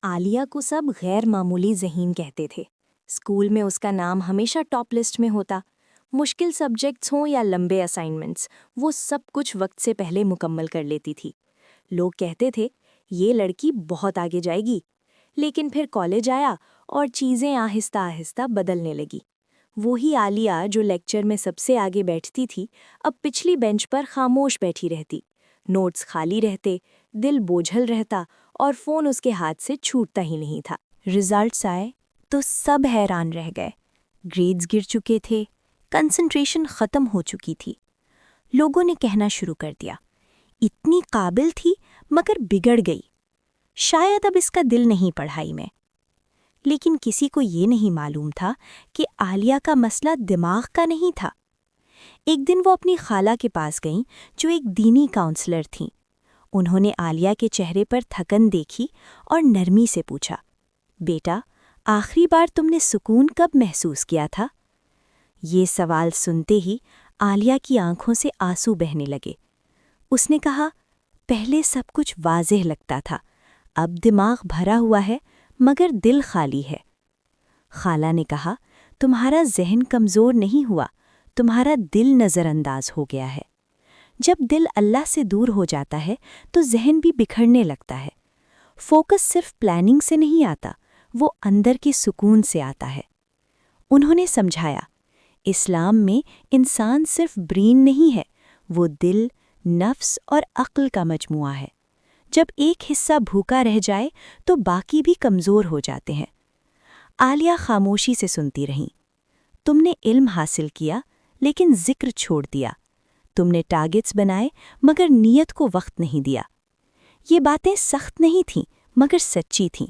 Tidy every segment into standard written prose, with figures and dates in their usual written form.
عالیہ کو سب غیر معمولی ذہین کہتے تھے۔ اسکول میں اس کا نام ہمیشہ ٹاپ لسٹ میں ہوتا۔ مشکل سبجیکٹس ہوں یا لمبے اسائنمنٹس، وہ سب کچھ وقت سے پہلے مکمل کر لیتی تھی۔ لوگ کہتے تھے یہ لڑکی بہت آگے جائے گی، لیکن پھر کالج آیا اور چیزیں آہستہ آہستہ بدلنے لگی۔ وہی عالیہ جو لیکچر میں سب سے آگے بیٹھتی تھی، اب پچھلی بینچ پر خاموش بیٹھی رہتی۔ نوٹس خالی رہتے، دل بوجھل رہتا اور فون اس کے ہاتھ سے چھوٹتا ہی نہیں تھا۔ رزلٹس آئے تو سب حیران رہ گئے۔ گریڈز گر چکے تھے، کنسنٹریشن ختم ہو چکی تھی۔ لوگوں نے کہنا شروع کر دیا، اتنی قابل تھی مگر بگڑ گئی، شاید اب اس کا دل نہیں پڑھائی میں۔ لیکن کسی کو یہ نہیں معلوم تھا کہ عالیہ کا مسئلہ دماغ کا نہیں تھا۔ ایک دن وہ اپنی خالہ کے پاس گئیں جو ایک دینی کاؤنسلر تھیں۔ انہوں نے عالیہ کے چہرے پر تھکن دیکھی اور نرمی سے پوچھا، بیٹا، آخری بار تم نے سکون کب محسوس کیا تھا؟ یہ سوال سنتے ہی عالیہ کی آنکھوں سے آنسو بہنے لگے۔ اس نے کہا، پہلے سب کچھ واضح لگتا تھا، اب دماغ بھرا ہوا ہے مگر دل خالی ہے۔ خالہ نے کہا، تمہارا ذہن کمزور نہیں ہوا، تمہارا دل نظر انداز ہو گیا ہے۔ جب دل اللہ سے دور ہو جاتا ہے تو ذہن بھی بکھرنے لگتا ہے۔ فوکس صرف پلاننگ سے نہیں آتا، وہ اندر کے سکون سے آتا ہے۔ انہوں نے سمجھایا، اسلام میں انسان صرف برین نہیں ہے، وہ دل، نفس اور عقل کا مجموعہ ہے۔ جب ایک حصہ بھوکا رہ جائے تو باقی بھی کمزور ہو جاتے ہیں۔ عالیہ خاموشی سے سنتی رہیں۔ تم نے علم حاصل کیا لیکن ذکر چھوڑ دیا، تم نے ٹارگٹس بنائے مگر نیت کو وقت نہیں دیا۔ یہ باتیں سخت نہیں تھیں مگر سچی تھیں۔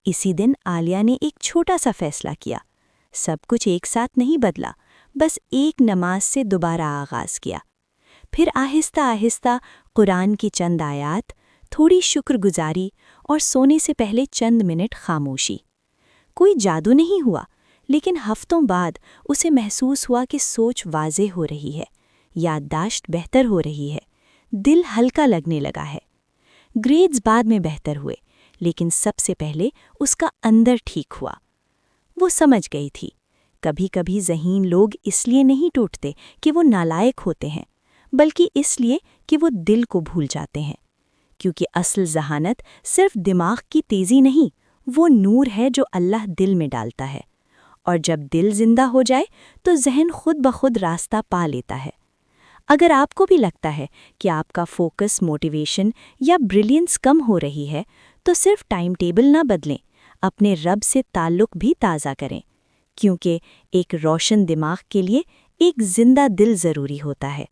اسی دن عالیہ نے ایک چھوٹا سا فیصلہ کیا۔ سب کچھ ایک ساتھ نہیں بدلا، بس ایک نماز سے دوبارہ آغاز کیا۔ پھر آہستہ آہستہ قرآن کی چند آیات، تھوڑی شکر گزاری اور سونے سے پہلے چند منٹ خاموشی۔ کوئی جادو نہیں ہوا، لیکن ہفتوں بعد اسے محسوس ہوا کہ سوچ واضح ہو رہی ہے، یادداشت بہتر ہو رہی ہے، دل ہلکا لگنے لگا ہے۔ گریڈز بعد میں بہتر ہوئے، لیکن سب سے پہلے اس کا اندر ٹھیک ہوا۔ وہ سمجھ گئی تھی، کبھی کبھی ذہین لوگ اس لیے نہیں ٹوٹتے کہ وہ نالائق ہوتے ہیں، بلکہ اس لیے کہ وہ دل کو بھول جاتے ہیں۔ کیونکہ اصل ذہانت صرف دماغ کی تیزی نہیں، وہ نور ہے جو اللہ دل میں ڈالتا ہے، اور جب دل زندہ ہو جائے تو ذہن خود بخود راستہ پا لیتا ہے۔ اگر آپ کو بھی لگتا ہے کہ آپ کا فوکس، موٹیویشن یا بریلینس کم ہو رہی ہے، تو صرف ٹائم ٹیبل نہ بدلیں، اپنے رب سے تعلق بھی تازہ کریں، کیونکہ ایک روشن دماغ کے لیے ایک زندہ دل ضروری ہوتا ہے۔